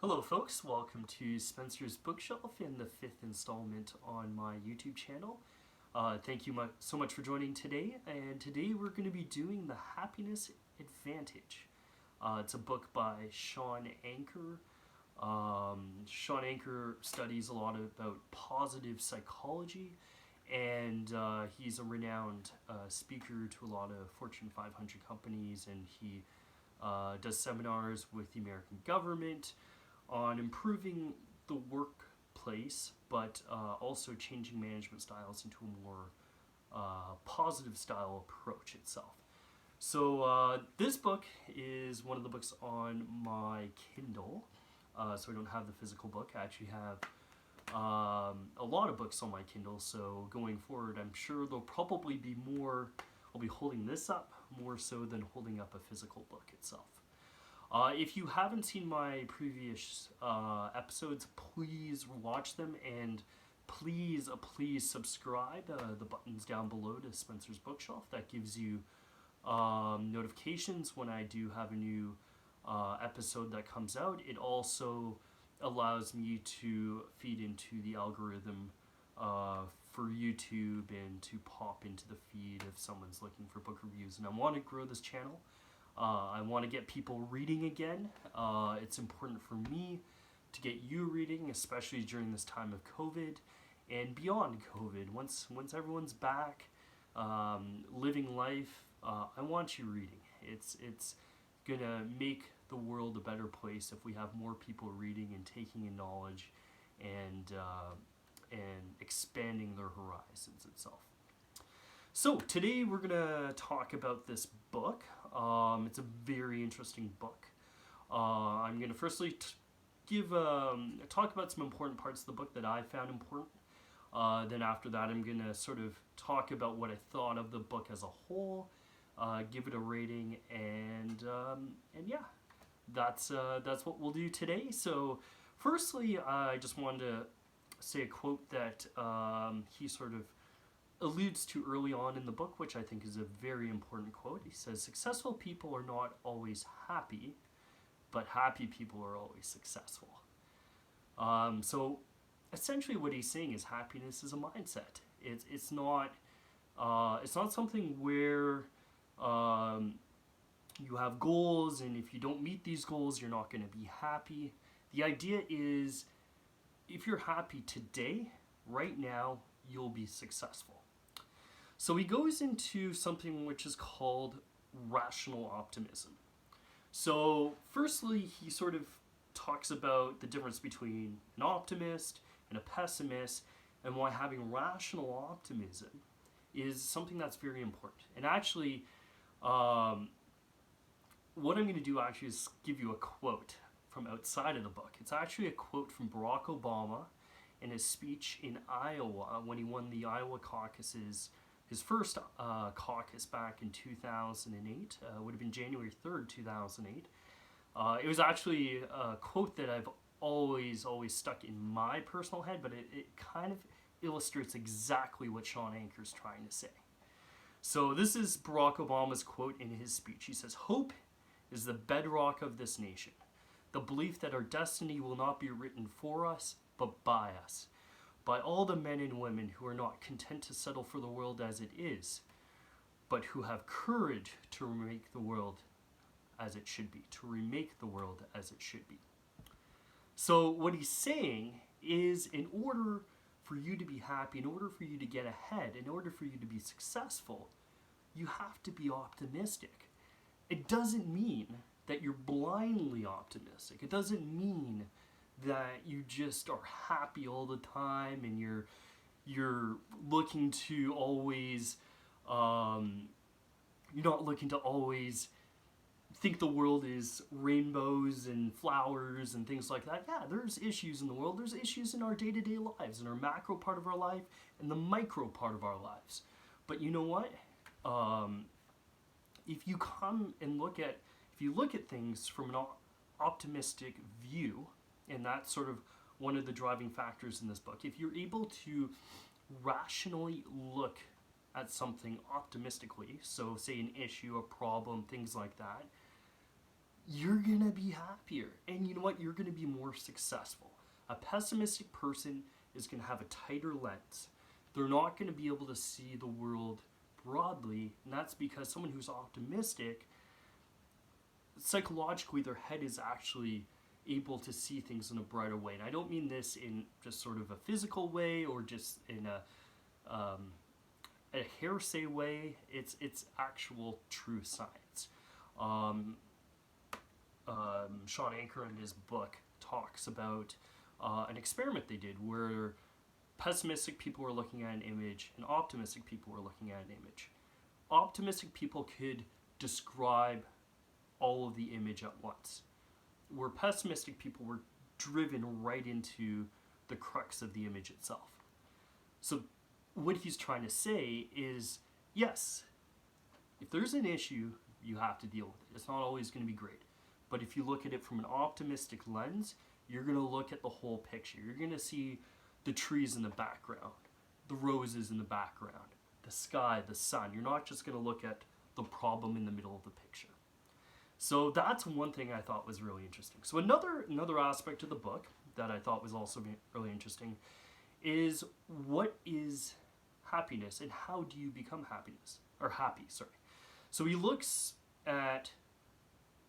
Hello folks, welcome to Spencer's Bookshelf in the fifth installment on my YouTube channel. Thank you so much for joining today, and today we're going to be doing The Happiness Advantage. It's a book by Sean Achor. Sean Achor studies a lot about positive psychology, and he's a renowned speaker to a lot of Fortune 500 companies, and he does seminars with the American government on improving the workplace, but also changing management styles into a more positive style approach itself. So this book is one of the books on my Kindle, so I don't have the physical book. I actually have a lot of books on my Kindle, so going forward I'm sure there'll probably be more. I'll be holding this up more so than holding up a physical book itself. If you haven't seen my previous episodes, please watch them, and please subscribe. The button's down below to Spencer's Bookshelf. That gives you notifications when I do have a new episode that comes out. It also allows me to feed into the algorithm for YouTube and to pop into the feed if someone's looking for book reviews. And I want to grow this channel. I want to get people reading again. It's important for me to get you reading, especially during this time of COVID and beyond COVID. Once everyone's back, living life, I want you reading. It's gonna make the world a better place if we have more people reading and taking in knowledge and expanding their horizons itself. So today we're gonna talk about this book. It's a very interesting book. I'm gonna firstly talk about some important parts of the book that I found important. Then after that, I'm gonna sort of talk about what I thought of the book as a whole, give it a rating, and yeah, that's what we'll do today. So firstly, I just wanted to say a quote that he sort of alludes to early on in the book, which I think is a very important quote. He says, "Successful people are not always happy, but happy people are always successful." So essentially what he's saying is happiness is a mindset. It's not something where you have goals, and if you don't meet these goals, you're not going to be happy. The idea is, if you're happy today, right now, you'll be successful. So he goes into something which is called rational optimism. So firstly, he sort of talks about the difference between an optimist and a pessimist, and why having rational optimism is something that's very important. And actually, what I'm going to do actually is give you a quote from outside of the book. It's actually a quote from Barack Obama in his speech in Iowa when he won the Iowa caucuses, his first caucus back in 2008, would have been January 3rd, 2008. It was actually a quote that I've always stuck in my personal head, but it kind of illustrates exactly what Sean Achor's trying to say. So this is Barack Obama's quote in his speech. He says, "Hope is the bedrock of this nation. The belief that our destiny will not be written for us, but by us. By all the men and women who are not content to settle for the world as it is, but who have courage to remake the world as it should be." To remake the world as it should be. So what he's saying is, in order for you to be happy, in order for you to get ahead, in order for you to be successful, you have to be optimistic. It doesn't mean that you're blindly optimistic. It doesn't mean that you just are happy all the time and you're looking to always you're not looking to always think the world is rainbows and flowers and things like that. Yeah, there's issues in the world. There's issues in our day-to-day lives, in our macro part of our life and the micro part of our lives. But you know what? If you look at things from an optimistic view, and that's sort of one of the driving factors in this book, if you're able to rationally look at something optimistically, so say an issue, a problem, things like that, you're going to be happier. And you know what? You're going to be more successful. A pessimistic person is going to have a tighter lens. They're not going to be able to see the world broadly, and that's because someone who's optimistic, psychologically, their head is actually able to see things in a brighter way. And I don't mean this in just sort of a physical way or just in a hearsay way. It's actual true science. Sean Achor in his book talks about an experiment they did where pessimistic people were looking at an image and optimistic people were looking at an image. Optimistic people could describe all of the image at once, where pessimistic people were driven right into the crux of the image itself. So what he's trying to say is, yes, if there's an issue, you have to deal with it. It's not always going to be great. But if you look at it from an optimistic lens, you're going to look at the whole picture. You're going to see the trees in the background, the roses in the background, the sky, the sun. You're not just going to look at the problem in the middle of the picture. So that's one thing I thought was really interesting. So another aspect of the book that I thought was also really interesting is what is happiness and how do you become happy. So he looks at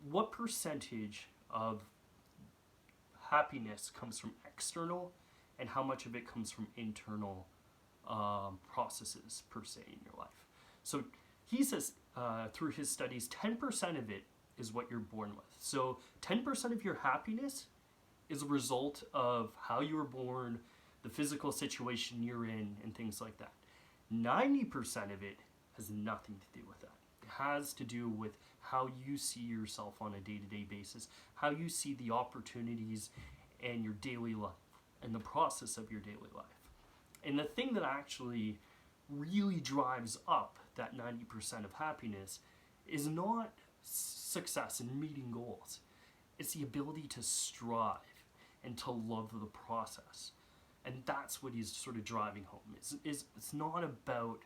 what percentage of happiness comes from external and how much of it comes from internal processes per se in your life. So he says through his studies, 10% of it is what you're born with. So 10% of your happiness is a result of how you were born, the physical situation you're in, and things like that. 90% of it has nothing to do with that. It has to do with how you see yourself on a day-to-day basis, how you see the opportunities and your daily life, and the process of your daily life. And the thing that actually really drives up that 90% of happiness is not success in meeting goals. It's the ability to strive and to love the process. And that's what he's sort of driving home. It's not about,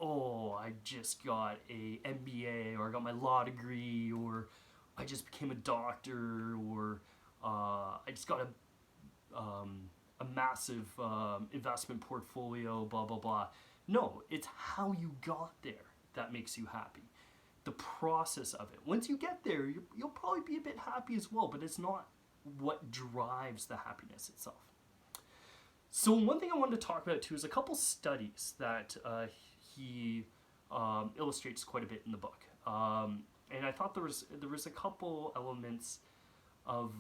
oh, I just got a MBA, or I got my law degree, or I just became a doctor, or I just got a massive investment portfolio, blah, blah, blah. No, it's how you got there that makes you happy. The process of it. Once you get there, you'll probably be a bit happy as well, but it's not what drives the happiness itself. So one thing I wanted to talk about too is a couple studies that he illustrates quite a bit in the book. And I thought there was a couple elements of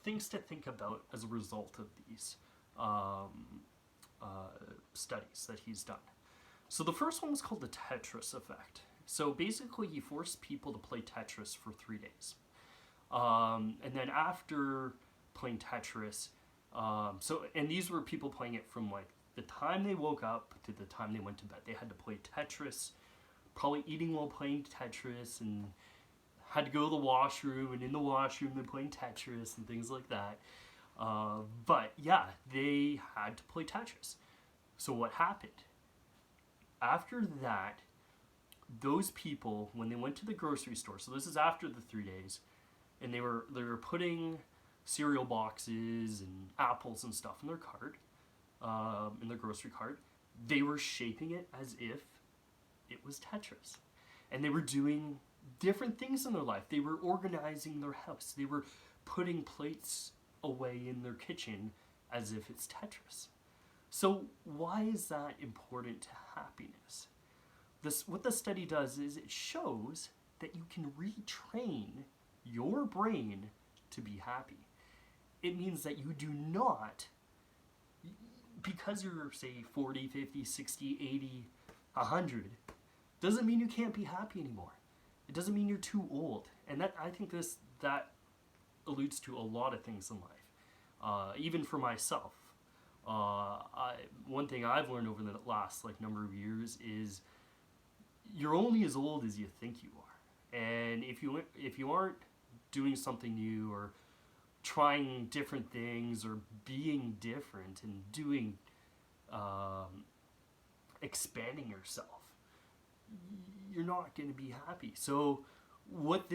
things to think about as a result of these studies that he's done. So the first one was called the Tetris effect. So basically he forced people to play Tetris for 3 days. And then after playing Tetris, and these were people playing it from like the time they woke up to the time they went to bed. They had to play Tetris, probably eating while playing Tetris, and had to go to the washroom, and in the washroom they're playing Tetris and things like that. But yeah, they had to play Tetris. So what happened? After that, those people, when they went to the grocery store, so this is after the 3 days, and they were putting cereal boxes and apples and stuff in their cart, in their grocery cart, they were shaping it as if it was Tetris. And they were doing different things in their life. They were organizing their house. They were putting plates away in their kitchen as if it's Tetris. So why is that important to happiness? What the study does is it shows that you can retrain your brain to be happy. It means that you do not, because you're, say, 40, 50, 60, 80, 100, doesn't mean you can't be happy anymore. It doesn't mean you're too old. And I think that alludes to a lot of things in life. Even for myself. One thing I've learned over the last number of years is you're only as old as you think you are. And if you aren't doing something new or trying different things or being different and doing expanding yourself, you're not going to be happy. So what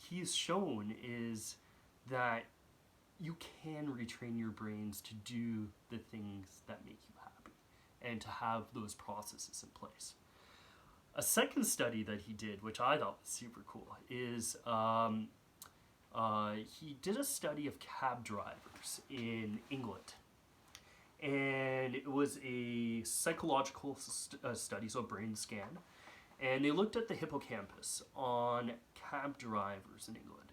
he's shown is that you can retrain your brains to do the things that make you happy and to have those processes in place. A second study that he did, which I thought was super cool, is he did a study of cab drivers in England. And it was a psychological study, so a brain scan. And they looked at the hippocampus on cab drivers in England.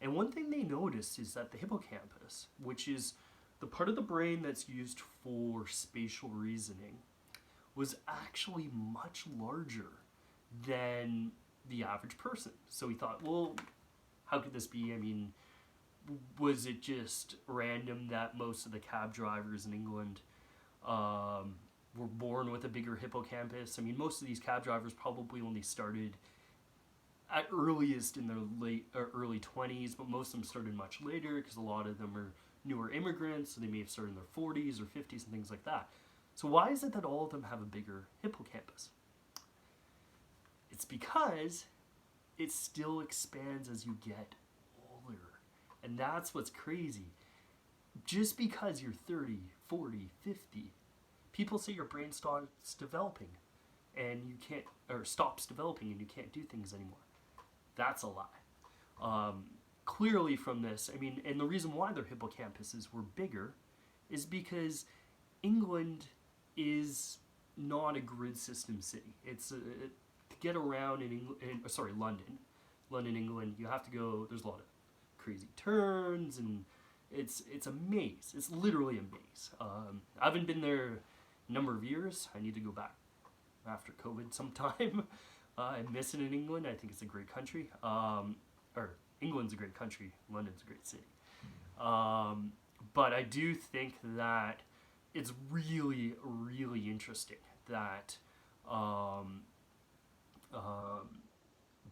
And one thing they noticed is that the hippocampus, which is the part of the brain that's used for spatial reasoning, was actually much larger than the average person. So he thought, well, how could this be? I mean, was it just random that most of the cab drivers in England were born with a bigger hippocampus? I mean, most of these cab drivers probably only started at earliest in their early 20s, but most of them started much later because a lot of them are newer immigrants, so they may have started in their 40s or 50s and things like that. So why is it that all of them have a bigger hippocampus? It's because it still expands as you get older. And that's what's crazy. Just because you're 30, 40, 50, people say your brain starts developing and you can't, or stops developing and you can't do things anymore. That's a lie. Clearly from this, I mean, and the reason why their hippocampuses were bigger is because England is not a grid system city. It's to get around London, England, you have to go, there's a lot of crazy turns, and it's a maze. It's literally a maze. I haven't been there a number of years. I need to go back after COVID sometime. I miss it in England. I think it's a great country. England's a great country. London's a great city. But I do think that it's really, really interesting that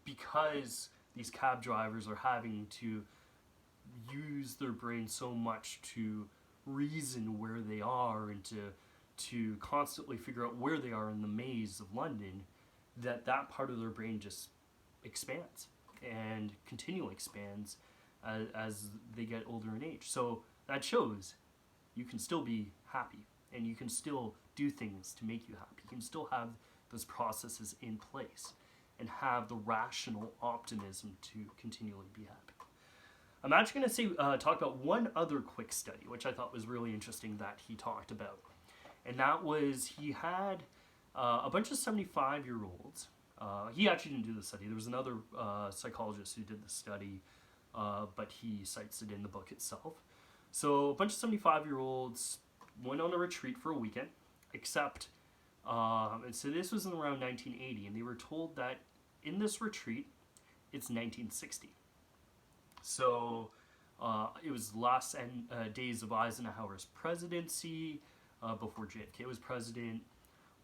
because these cab drivers are having to use their brain so much to reason where they are and to constantly figure out where they are in the maze of London, that part of their brain just expands and continually expands as they get older in age. So that shows you can still be happy and you can still do things to make you happy. You can still have those processes in place and have the rational optimism to continually be happy. I'm actually going to talk about one other quick study, which I thought was really interesting that he talked about. And that was, he had a bunch of 75-year-olds. He actually didn't do the study. There was another psychologist who did the study, but he cites it in the book itself. So a bunch of 75-year-olds went on a retreat for a weekend, except, and so this was in around 1980, and they were told that in this retreat, it's 1960. So it was the last days of Eisenhower's presidency, before JFK was president,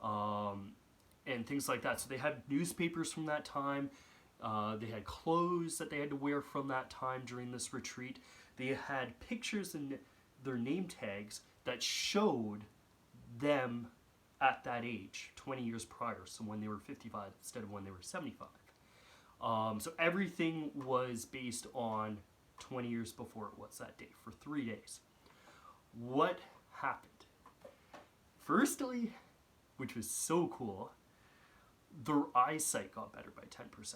and things like that. So they had newspapers from that time. They had clothes that they had to wear from that time during this retreat. They had pictures in their name tags that showed them at that age, 20 years prior, so when they were 55 instead of when they were 75. So everything was based on 20 years before it was that day, for 3 days. What happened? Firstly, which was so cool, their eyesight got better by 10%.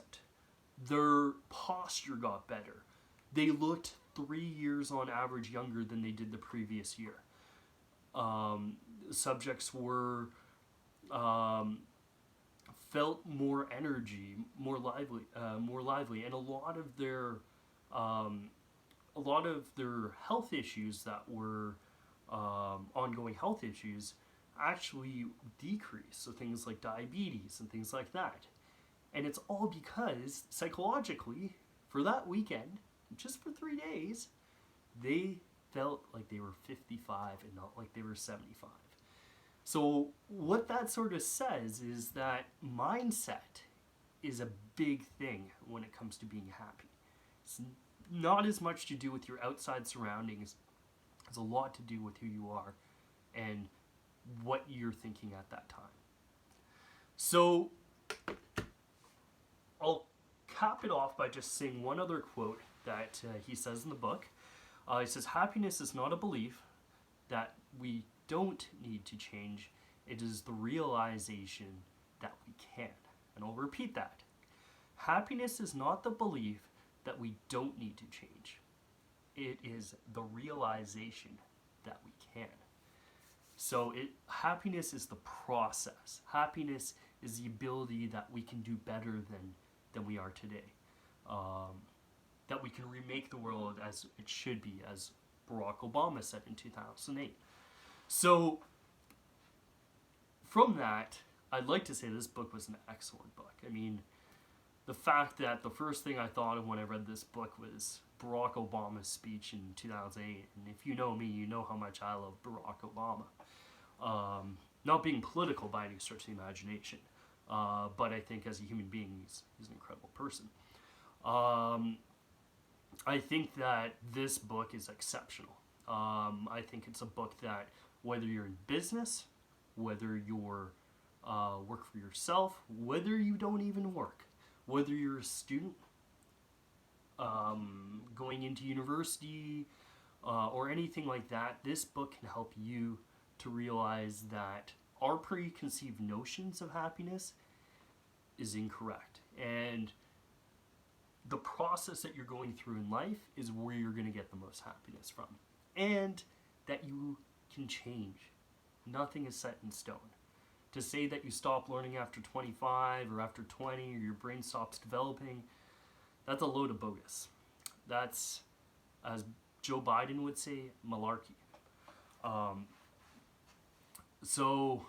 Their posture got better. They looked 3 years on average younger than they did the previous year. Subjects were felt more energy, more lively, and a lot of their health issues that were ongoing health issues actually decreased. So things like diabetes and things like that. And it's all because psychologically, for that weekend, just for 3 days, they felt like they were 55 and not like they were 75. So what that sort of says is that mindset is a big thing when it comes to being happy. It's not as much to do with your outside surroundings. It's a lot to do with who you are and what you're thinking at that time. So I'll cap it off by just saying one other quote that he says in the book. He says, happiness is not a belief that we don't need to change. It is the realization that we can. And I'll repeat that. Happiness is not the belief that we don't need to change. It is the realization that we can. So happiness is the process. Happiness is the ability that we can do better than we are today. That we can remake the world as it should be, as Barack Obama said in 2008. So, from that, I'd like to say this book was an excellent book. I mean, the fact that the first thing I thought of when I read this book was Barack Obama's speech in 2008. And if you know me, you know how much I love Barack Obama. Not being political by any stretch of the imagination, but I think as a human being, he's an incredible person. I think that this book is exceptional. I think it's a book that, whether you're in business, whether you're work for yourself, whether you don't even work, whether you're a student, going into university, or anything like that, this book can help you to realize that our preconceived notions of happiness is incorrect. And the process that you're going through in life is where you're going to get the most happiness from. And that you can change. Nothing is set in stone. To say that you stop learning after 25 or after 20 or your brain stops developing, that's a load of bogus. That's, as Joe Biden would say, malarkey. So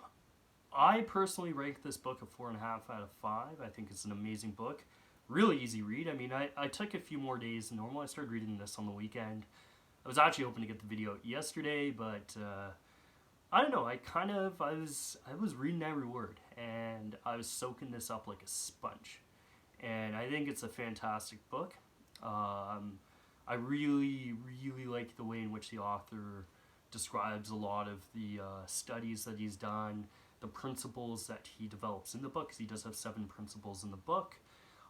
I personally rank this book a 4.5 out of 5. I think it's an amazing book. Really easy read. I mean, I took a few more days than normal. I started reading this on the weekend. I was actually hoping to get the video out yesterday, but I don't know. I was reading every word, and I was soaking this up like a sponge. And I think it's a fantastic book. I really, really like the way in which the author describes a lot of the studies that he's done, the principles that he develops in the book, because he does have 7 principles in the book.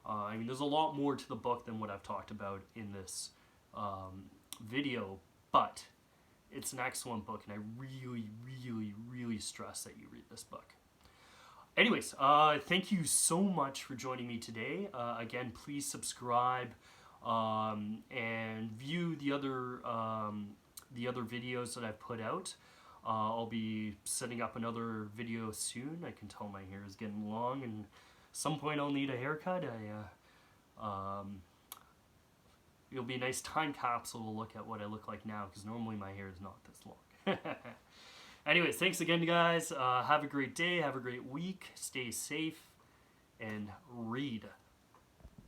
I mean, there's a lot more to the book than what I've talked about in this video, but it's an excellent book, and I really, really, really stress that you read this book. Anyways, thank you so much for joining me today. Again, please subscribe and view the other videos that I've put out. I'll be setting up another video soon. I can tell my hair is getting long, and at some point I'll need a haircut. It'll be a nice time capsule to look at what I look like now, because normally my hair is not this long. Anyways, thanks again, guys. Have a great day. Have a great week. Stay safe and read.